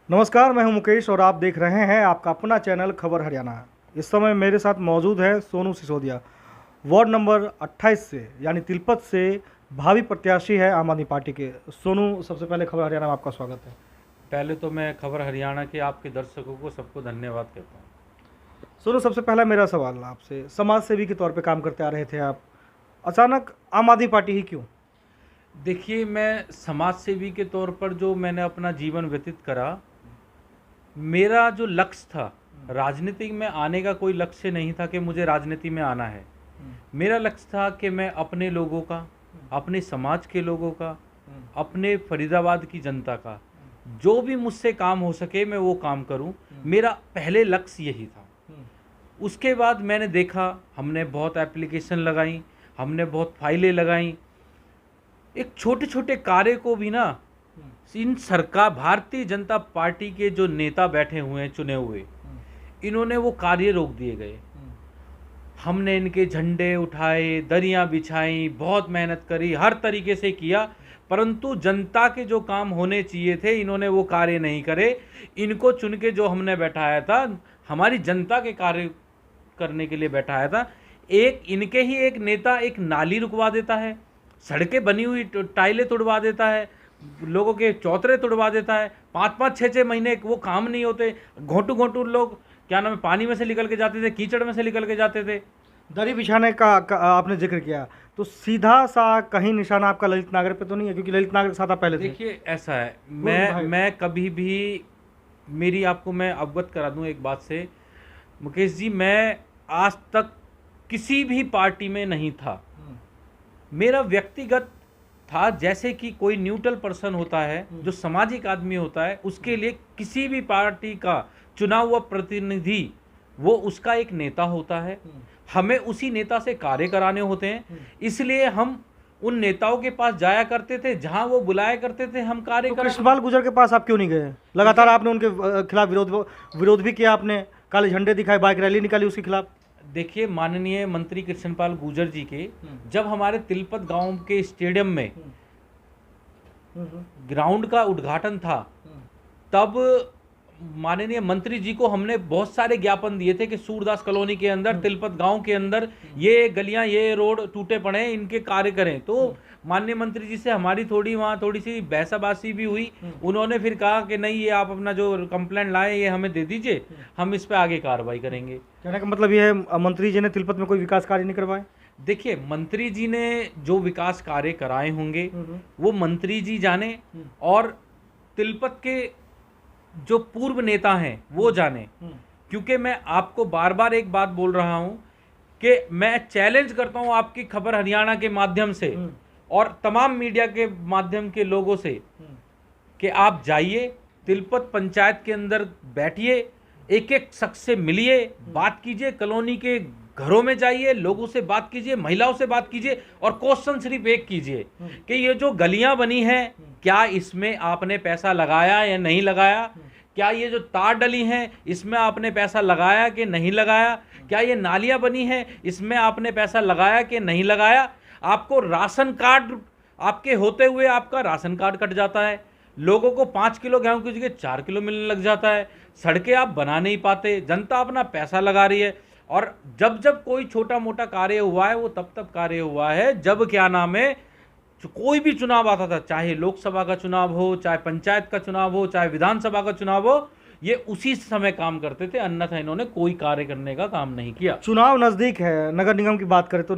नमस्कार, मैं हूं मुकेश और आप देख रहे हैं आपका अपना चैनल खबर हरियाणा। इस समय मेरे साथ मौजूद है सोनू सिसोदिया, वार्ड नंबर 28 से यानी तिलपत से भावी प्रत्याशी है आम आदमी पार्टी के। सोनू, सबसे पहले खबर हरियाणा में आपका स्वागत है। पहले तो मैं खबर हरियाणा के आपके दर्शकों को सबको धन्यवाद कहता हूँ। सोनू, सबसे पहला मेरा सवाल आपसे, समाज सेवी के तौर पे काम करते आ रहे थे आप, अचानक आम आदमी पार्टी ही क्यों? देखिए, मैं समाज सेवी के तौर पर जो मैंने अपना जीवन व्यतीत करा, मेरा जो लक्ष्य था, राजनीति में आने का कोई लक्ष्य नहीं था कि मुझे राजनीति में आना है। मेरा लक्ष्य था कि मैं अपने लोगों का, अपने समाज के लोगों का, अपने फरीदाबाद की जनता का जो भी मुझसे काम हो सके मैं वो काम करूं। मेरा पहले लक्ष्य यही था। उसके बाद मैंने देखा, हमने बहुत एप्लीकेशन लगाई, हमने बहुत फाइलें लगाई। एक छोटे छोटे कार्य को भी ना, इन सरकार भारतीय जनता पार्टी के जो नेता बैठे हुए हैं चुने हुए, इन्होंने वो कार्य रोक दिए गए। हमने इनके झंडे उठाए, दरियां बिछाई, बहुत मेहनत करी, हर तरीके से किया, परंतु जनता के जो काम होने चाहिए थे इन्होंने वो कार्य नहीं करे। इनको चुन के जो हमने बैठाया था, हमारी जनता के कार्य करने के लिए बैठाया था, इनके ही एक नेता एक नाली रुकवा देता है, सड़कें बनी हुई टाइलें तुड़वा देता है, लोगों के चौतरे तुड़वा देता है। 5-5, 6-6 महीने वो काम नहीं होते। घोंटू घोंटू लोग क्या नाम है, पानी में से निकल के जाते थे, कीचड़ में से निकल के जाते थे। दरी बिछाने का आपने जिक्र किया, तो सीधा सा कहीं निशाना आपका ललित नागर पे तो नहीं है? क्योंकि ललित नागर के साथ आप पहले थे। देखिए, ऐसा है, मैं कभी भी, मेरी आपको मैं अवगत करा दूं एक बात से मुकेश जी, मैं आज तक किसी भी पार्टी में नहीं था। मेरा व्यक्तिगत था, जैसे कि कोई न्यूट्रल पर्सन होता है, जो सामाजिक आदमी होता है, उसके लिए किसी भी पार्टी का चुना हुआ प्रतिनिधि वो उसका एक नेता होता है। हमें उसी नेता से कार्य कराने होते हैं, इसलिए हम उन नेताओं के पास जाया करते थे, जहां वो बुलाया करते थे हम कार्य तो करा। कृष्णपाल गुर्जर के पास आप क्यों नहीं गए? लगातार आपने उनके खिलाफ विरोध भी किया, आपने काले झंडे दिखाए, बाइक रैली निकाली उसके खिलाफ। देखिए, माननीय मंत्री कृष्णपाल गुर्जर जी के जब हमारे तिलपत गांव के स्टेडियम में ग्राउंड का उद्घाटन था, तब माननीय मंत्री जी को हमने बहुत सारे ज्ञापन दिए थे कि सूरदास कॉलोनी के अंदर, तिलपत गांव के अंदर ये गलियां, ये रोड टूटे पड़े हैं, इनके कार्य करें। तो माननीय मंत्री जी से हमारी थोड़ी सी बहसाबाजी भी हुई। उन्होंने फिर कहा कि नहीं, ये आप अपना जो कंप्लेंट लाए ये हमें दे दीजिए, हम इस पर आगे कार्रवाई करेंगे। कहने का मतलब ये है, मंत्री जी ने तिलपत में कोई विकास कार्य नहीं करवाए? देखिए, मंत्री जी ने जो विकास कार्य कराए होंगे वो मंत्री जी जाने, और तिलपत के जो पूर्व नेता हैं वो जाने। क्योंकि मैं आपको बार बार एक बात बोल रहा हूं कि मैं चैलेंज करता हूं आपकी खबर हरियाणा के माध्यम से और तमाम मीडिया के माध्यम के लोगों से कि आप जाइए, तिलपत पंचायत के अंदर बैठिए, एक एक शख्स से मिलिए, बात कीजिए, कॉलोनी के घरों में जाइए, लोगों से बात कीजिए, महिलाओं से बात कीजिए, और क्वेश्चन सिर्फ एक कीजिए कि ये जो गलियां बनी हैं, क्या इसमें आपने पैसा लगाया या नहीं लगाया? क्या ये जो तार डली हैं इसमें आपने पैसा लगाया कि नहीं लगाया? क्या ये नालियां बनी हैं इसमें आपने पैसा लगाया कि नहीं लगाया? आपको राशन कार्ड, आपके होते हुए आपका राशन कार्ड कट जाता है, लोगों को 5 किलो गेहूं की जगह 4 किलो मिलने लग जाता है, सड़कें आप बना नहीं पाते, जनता अपना पैसा लगा रही है। और जब जब कोई छोटा मोटा कार्य हुआ है वो तब कार्य हुआ है जब क्या नाम है, कोई भी चुनाव आता था, चाहे लोकसभा का चुनाव हो, चाहे पंचायत का चुनाव हो, चाहे विधानसभा का चुनाव हो, ये उसी समय काम करते थे, अन्यथा इन्होंने कोई कार्य करने का काम नहीं किया। चुनाव नज़दीक है, नगर निगम की बात करें तो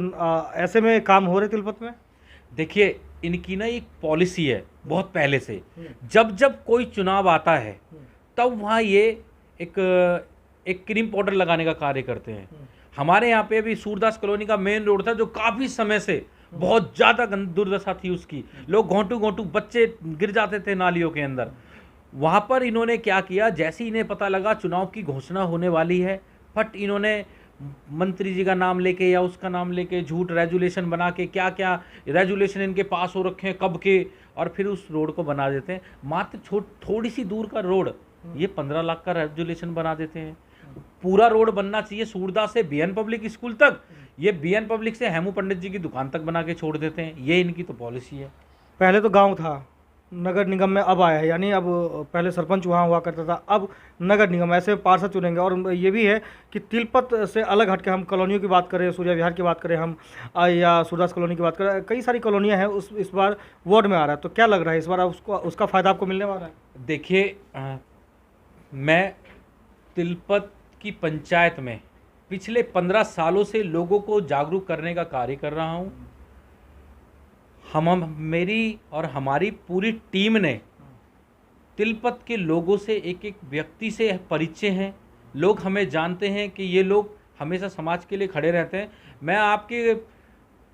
ऐसे में काम हो रहे तिलपत में? देखिए, इनकी ना एक पॉलिसी है बहुत पहले से, जब जब कोई चुनाव आता है तब वहाँ ये एक क्रीम पाउडर लगाने का कार्य करते हैं। हमारे यहाँ पे अभी सूरदास कॉलोनी का मेन रोड था, जो काफ़ी समय से बहुत ज़्यादा दुर्दशा थी उसकी, लोग घोंटू घोंटू बच्चे गिर जाते थे नालियों के अंदर। वहाँ पर इन्होंने क्या किया, जैसे ही इन्हें पता लगा चुनाव की घोषणा होने वाली है, फट इन्होंने मंत्री जी का नाम लेके या उसका नाम लेके झूठ रेजुलेशन बना के, क्या क्या रेजुलेशन इनके पास हो रखे हैं कब के, और फिर उस रोड को बना देते हैं। मात्र थोड़ी सी दूर का रोड ये 15 लाख का रेजुलेशन बना देते हैं। पूरा रोड बनना चाहिए सूरदास से बीएन पब्लिक स्कूल तक, ये बीएन पब्लिक से हेमू पंडित जी की दुकान तक बना के छोड़ देते हैं। ये इनकी तो पॉलिसी है। पहले तो गांव था, नगर निगम में अब आया है, यानी अब पहले सरपंच वहाँ हुआ करता था, अब नगर निगम, ऐसे पार्षद चुनेंगे। और ये भी है कि तिलपत से अलग हट के हम कॉलोनियों की बात करें, सूर्या विहार की बात करें हम, या सूरदास कॉलोनी की बात करें, कई सारी कॉलोनियाँ हैं, उस इस बार वार्ड में आ रहा है। तो क्या लग रहा है इस बार उसका फ़ायदा आपको मिलने वाला है? देखिए, मैं तिलपत की पंचायत में पिछले 15 सालों से लोगों को जागरूक करने का कार्य कर रहा हूँ। मेरी और हमारी पूरी टीम ने तिलपत के लोगों से, एक एक व्यक्ति से परिचय हैं। लोग हमें जानते हैं कि ये लोग हमेशा समाज के लिए खड़े रहते हैं। मैं आपके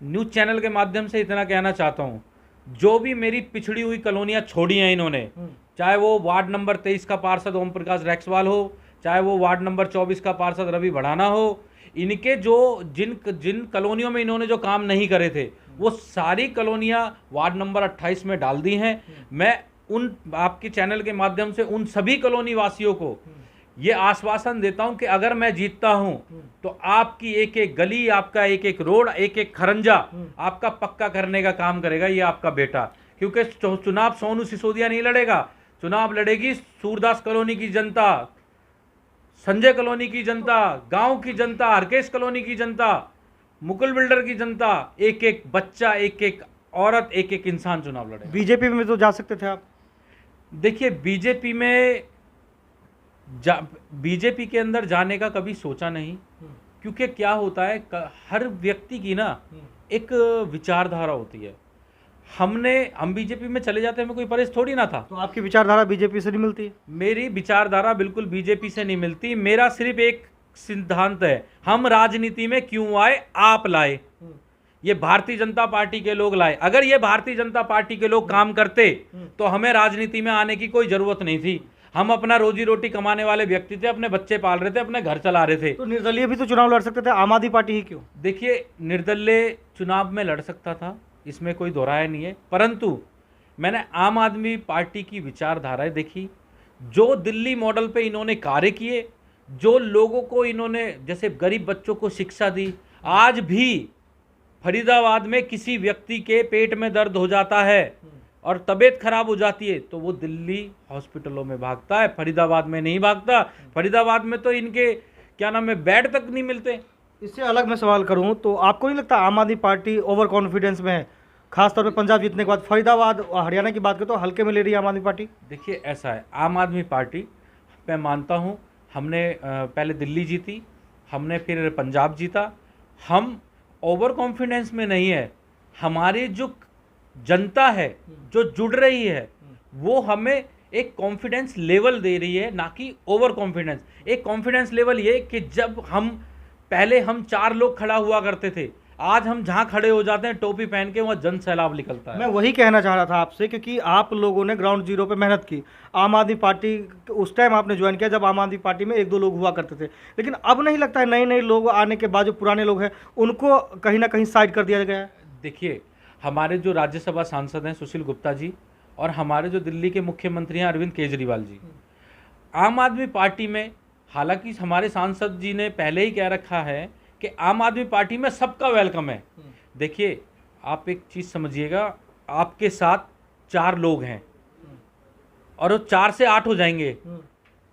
न्यूज़ चैनल के माध्यम से इतना कहना चाहता हूँ, जो भी मेरी पिछड़ी हुई कॉलोनियाँ छोड़ी हैं इन्होंने, चाहे वो वार्ड नंबर 23 का पार्षद ओम प्रकाश रैक्सवाल हो, चाहे वो वार्ड नंबर 24 का पार्षद रवि बढ़ाना हो, इनके जो जिन कॉलोनियों में इन्होंने जो काम नहीं करे थे, वो सारी कॉलोनियाँ वार्ड नंबर 28 में डाल दी हैं। मैं उन आपके चैनल के माध्यम से उन सभी कॉलोनी वासियों को ये आश्वासन देता हूं कि अगर मैं जीतता हूं तो आपकी एक एक गली, आपका एक एक रोड, एक एक खरंजा आपका पक्का करने का काम करेगा ये आपका बेटा। क्योंकि चुनाव सोनू सिसोदिया नहीं लड़ेगा, चुनाव लड़ेगी सूरदास कॉलोनी की जनता, संजय कॉलोनी की जनता, गांव की जनता, हरकेश कॉलोनी की जनता, मुकुल बिल्डर की जनता, एक एक बच्चा, एक एक औरत, एक एक इंसान चुनाव लड़ेगा। बीजेपी में तो जा सकते थे आप? देखिए, बीजेपी के अंदर जाने का कभी सोचा नहीं, क्योंकि क्या होता है, हर व्यक्ति की ना एक विचारधारा होती है। हम बीजेपी में चले जाते हैं, हमें कोई परहेज थोड़ी ना था। तो आपकी विचारधारा बीजेपी से नहीं मिलती? मेरी विचारधारा बिल्कुल बीजेपी से नहीं मिलती। मेरा सिर्फ एक सिद्धांत है, हम राजनीति में क्यों आए, आप लाए, ये भारतीय जनता पार्टी के लोग लाए। अगर ये भारतीय जनता पार्टी के लोग काम करते तो हमें राजनीति में आने की कोई जरूरत नहीं थी। हम अपना रोजी रोटी कमाने वाले व्यक्ति थे, अपने बच्चे पाल रहे थे, अपने घर चला रहे थे। तो निर्दलीय भी तो चुनाव लड़ सकते थे, आम आदमी पार्टी ही क्यों? देखिए, निर्दलीय चुनाव में लड़ सकता था, इसमें कोई दो राय नहीं है, परंतु मैंने आम आदमी पार्टी की विचारधाराएं देखी, जो दिल्ली मॉडल पे इन्होंने कार्य किए, जो लोगों को इन्होंने जैसे गरीब बच्चों को शिक्षा दी। आज भी फरीदाबाद में किसी व्यक्ति के पेट में दर्द हो जाता है और तबीयत खराब हो जाती है तो वो दिल्ली हॉस्पिटलों में भागता है, फरीदाबाद में नहीं भागता। फरीदाबाद में तो इनके क्या नाम है, बेड तक नहीं मिलते। इससे अलग मैं सवाल करूं तो आपको नहीं लगता आम आदमी पार्टी ओवर कॉन्फिडेंस में है, खासतौर पे पंजाब जीतने के बाद? फरीदाबाद और हरियाणा की बात करें तो हल्के में ले रही है आम आदमी पार्टी। देखिए, ऐसा है, आम आदमी पार्टी मैं मानता हूँ, हमने पहले दिल्ली जीती, हमने फिर पंजाब जीता। हम ओवर कॉन्फिडेंस में नहीं है, हमारी जो जनता है जो जुड़ रही है वो हमें एक कॉन्फिडेंस लेवल दे रही है, ना कि ओवर कॉन्फिडेंस। एक कॉन्फिडेंस लेवल ये कि जब पहले हम 4 लोग खड़ा हुआ करते थे, आज हम जहां खड़े हो जाते हैं टोपी पहन के, वहां जन सैलाब निकलता है। मैं वही कहना चाह रहा था आपसे, क्योंकि आप लोगों ने ग्राउंड जीरो पे मेहनत की। आम आदमी पार्टी उस टाइम आपने ज्वाइन किया जब आम आदमी पार्टी में 1-2 लोग हुआ करते थे, लेकिन अब नहीं लगता है नए नए लोग आने के बाद जो पुराने लोग हैं उनको कहीं ना कहीं साइड कर दिया गया है? देखिए, हमारे जो राज्यसभा सांसद हैं सुशील गुप्ता जी, और हमारे जो दिल्ली के मुख्यमंत्री हैं अरविंद केजरीवाल जी, आम आदमी पार्टी में, हालांकि हमारे सांसद जी ने पहले ही कह रखा है कि आम आदमी पार्टी में सबका वेलकम है। देखिए, आप एक चीज़ समझिएगा, आपके साथ 4 लोग हैं और वो 4 से 8 हो जाएंगे,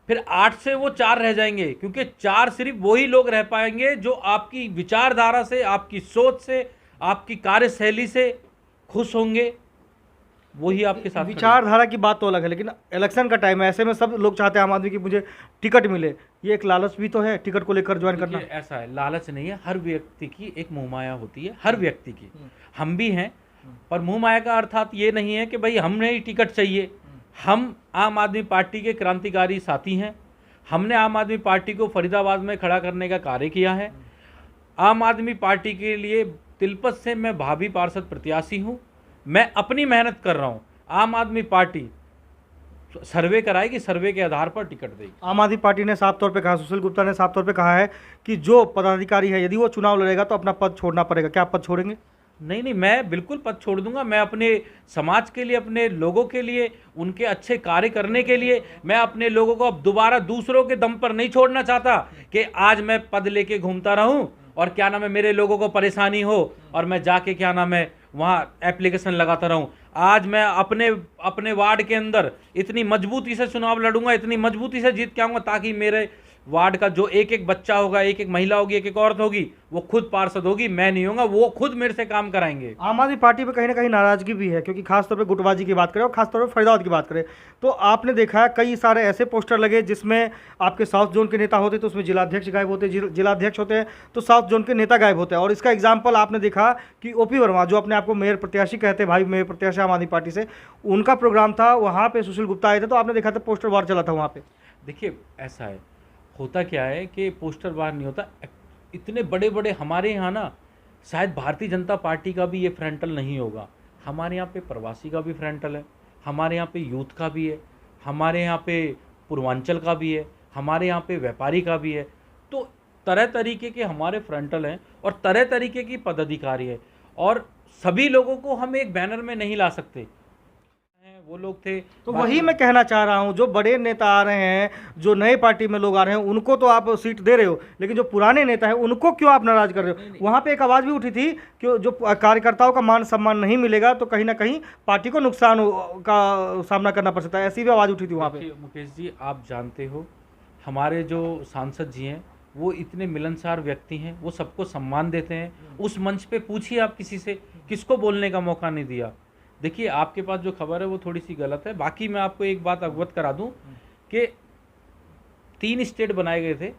फिर 8 से वो 4 रह जाएंगे, क्योंकि 4 सिर्फ वही लोग रह पाएंगे जो आपकी विचारधारा से, आपकी सोच से, आपकी कार्यशैली से खुश होंगे, वही आपके साथ। विचारधारा की बात तो अलग है, लेकिन इलेक्शन का टाइम है, ऐसे में सब लोग चाहते हैं आम आदमी की मुझे टिकट मिले, ये एक लालच भी तो है टिकट को लेकर ज्वाइन करना। ऐसा है, लालच नहीं है, हर व्यक्ति की एक मोहमाया होती है, हर व्यक्ति की, हम भी हैं, पर मोहमाया का अर्थात ये नहीं है कि भाई हमने ही टिकट चाहिए। हम आम आदमी पार्टी के क्रांतिकारी साथी हैं, हमने आम आदमी पार्टी को फरीदाबाद में खड़ा करने का कार्य किया है। आम आदमी पार्टी के लिए तिलपत से मैं भावी पार्षद प्रत्याशी हूं, मैं अपनी मेहनत कर रहा हूं। आम आदमी पार्टी सर्वे कराएगी, सर्वे के आधार पर टिकट देगी। आम आदमी पार्टी ने साफ तौर पे कहा, सुशील गुप्ता ने साफ तौर पे कहा है कि जो पदाधिकारी है यदि वो चुनाव लड़ेगा तो अपना पद छोड़ना पड़ेगा। क्या आप पद छोड़ेंगे? नहीं, मैं बिल्कुल पद छोड़ दूंगा। मैं अपने समाज के लिए, अपने लोगों के लिए, उनके अच्छे कार्य करने के लिए, मैं अपने लोगों को अब दोबारा दूसरों के दम पर नहीं छोड़ना चाहता कि आज मैं पद लेके घूमता रहूं और क्या नाम है, मेरे लोगों को परेशानी हो और मैं जाके क्या नाम है वहाँ एप्लीकेशन लगाता रहूं। आज मैं अपने अपने वार्ड के अंदर इतनी मजबूती से चुनाव लड़ूंगा, इतनी मजबूती से जीत के आऊंगा, ताकि मेरे वार्ड का जो एक एक बच्चा होगा, एक एक महिला होगी, एक एक औरत होगी, वो खुद पार्षद होगी, मैं नहीं होगा, वो खुद मेरे से काम कराएंगे। आम आदमी पार्टी पे कहीं ना कहीं नाराजगी भी है, क्योंकि खासतौर पे गुटबाजी की बात करें और खासतौर पे फरीदाबाद की बात करें तो आपने देखा है कई सारे ऐसे पोस्टर लगे जिसमें आपके साउथ जोन के नेता होते तो उसमें जिलाध्यक्ष गायब होते, जिलाध्यक्ष होते हैं तो साउथ जोन के नेता गायब होते हैं। और इसका एग्जाम्पल आपने देखा कि ओपी वर्मा जो अपने आपको मेयर प्रत्याशी कहते हैं, भाई मेयर प्रत्याशी आम आदमी पार्टी से, उनका प्रोग्राम था, वहाँ पे सुशील गुप्ता आए थे तो आपने देखा था पोस्टर वार चला था वहाँ पे। देखिए ऐसा है, होता क्या है कि पोस्टर वार नहीं होता, इतने बड़े बड़े हमारे यहाँ ना, शायद भारतीय जनता पार्टी का भी ये फ्रंटल नहीं होगा, हमारे यहाँ पे प्रवासी का भी फ्रंटल है, हमारे यहाँ पे यूथ का भी है, हमारे यहाँ पे पूर्वांचल का भी है, हमारे यहाँ पे व्यापारी का भी है। तो तरह तरीके के हमारे फ्रंटल हैं और तरह तरीके की पदाधिकारी है, और सभी लोगों को हम एक बैनर में नहीं ला सकते। वो लोग थे, तो वही मैं कहना चाह रहा हूँ, जो बड़े नेता आ रहे हैं, जो नए पार्टी में लोग आ रहे हैं, उनको तो आप सीट दे रहे हो, लेकिन जो पुराने नेता हैं उनको क्यों आप नाराज कर रहे हो? वहाँ पे एक आवाज़ भी उठी थी कि जो कार्यकर्ताओं का मान सम्मान नहीं मिलेगा तो कहीं ना कहीं पार्टी को नुकसान का सामना करना पड़ सकता है, ऐसी भी आवाज़ उठी थी वहाँ पे। मुकेश जी, आप जानते हो हमारे जो सांसद जी हैं वो इतने मिलनसार व्यक्ति हैं, वो सबको सम्मान देते हैं। उस मंच पे पूछिए आप किसी से, किसको बोलने का मौका नहीं दिया। देखिए आपके पास जो खबर है वो थोड़ी सी गलत है। बाकी मैं आपको एक बात अवगत करा दूं कि 3 स्टेट बनाए गए थे,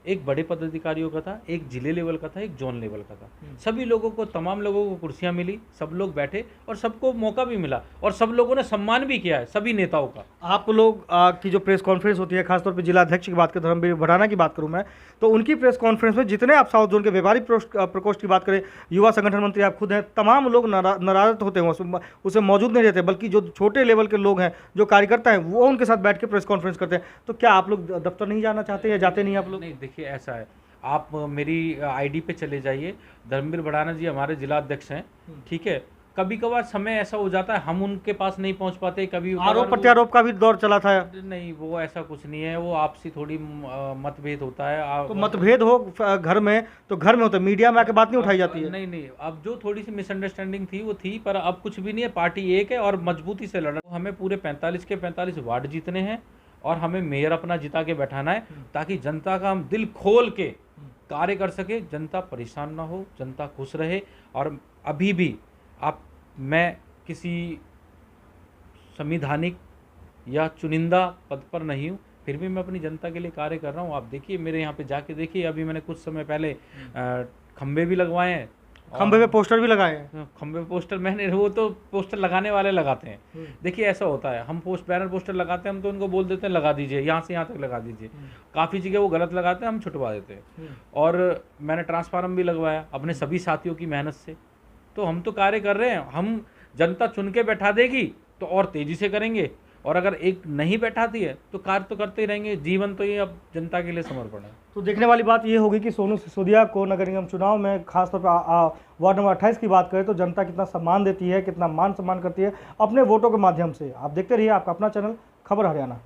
एक बड़े पदाधिकारियों का था, एक जिले लेवल का था, एक जोन लेवल का था। सभी लोगों को, तमाम लोगों को कुर्सियां मिली, सब लोग बैठे और सबको मौका भी मिला और सब लोगों ने सम्मान भी किया है सभी नेताओं का। आप लोग की जो प्रेस कॉन्फ्रेंस होती है, खासतौर पे जिलाध्यक्ष की बात करें, धर्मवीर भड़ाना की बात करूं मैं, तो उनकी प्रेस कॉन्फ्रेंस में जितने आप साउथ जोन के व्यापारी प्रकोष्ठ की बात करें, युवा संगठन मंत्री आप खुद हैं, तमाम लोग नाराज होते हैं, उसे मौजूद नहीं रहते, बल्कि जो छोटे लेवल के लोग हैं, जो कार्यकर्ता हैं, वो उनके साथ बैठ के प्रेस कॉन्फ्रेंस करते हैं। तो क्या आप लोग दफ्तर नहीं जाना चाहते या जाते नहीं आप लोग? नहीं, देखिए ऐसा है, आप मेरी आईडी पे चले जाइए, धर्मवीर भड़ाना जी हमारे जिला अध्यक्ष हैं, ठीक है। कभी कभार समय ऐसा हो जाता है हम उनके पास नहीं पहुंच पाते, कभी आरोप प्रत्यारोप का भी दौर चला था। नहीं, वो ऐसा कुछ नहीं है, वो आपसी थोड़ी मतभेद होता है। तो मतभेद हो घर में तो घर में होता है, मीडिया में आके बात नहीं उठाई जाती है। नहीं, अब जो थोड़ी सी मिसअंडरस्टैंडिंग थी वो थी, पर अब कुछ भी नहीं है, पार्टी एक है और मजबूती से लड़। हमें पूरे 45 के 45 वार्ड जीतने हैं और हमें मेयर अपना जिता के बैठाना है, ताकि जनता का हम दिल खोल के कार्य कर सके, जनता परेशान ना हो, जनता खुश रहे। और अभी भी मैं किसी संवैधानिक या चुनिंदा पद पर नहीं हूँ, फिर भी मैं अपनी जनता के लिए कार्य कर रहा हूँ। आप देखिए मेरे यहाँ पे जाके देखिए, अभी मैंने कुछ समय पहले खंबे भी लगवाए हैं, खंबे पे पोस्टर भी लगाए हैं। खंबे पे पोस्टर मैंने, वो तो पोस्टर लगाने वाले लगाते हैं। देखिए ऐसा होता है, हम बैनर पोस्टर लगाते हैं, हम तो उनको बोल देते हैं लगा दीजिए, यहाँ से यहाँ तक लगा दीजिए। काफ़ी जगह वो गलत लगाते हैं, हम छुटवा देते हैं। और मैंने ट्रांसफार्मर भी लगवाया अपने सभी साथियों की मेहनत से। तो हम तो कार्य कर रहे हैं, हम जनता चुन के बैठा देगी तो और तेज़ी से करेंगे, और अगर एक नहीं बैठाती है तो कार्य तो करते ही रहेंगे। जीवन तो ये अब जनता के लिए समर्पण है। तो देखने वाली बात ये होगी कि सोनू सिसोदिया को नगर निगम चुनाव में खासतौर पर वार्ड नंबर 28 की बात करें तो जनता कितना सम्मान देती है, कितना मान सम्मान करती है अपने वोटों के माध्यम से। आप देखते रहिए आपका अपना चैनल खबर हरियाणा।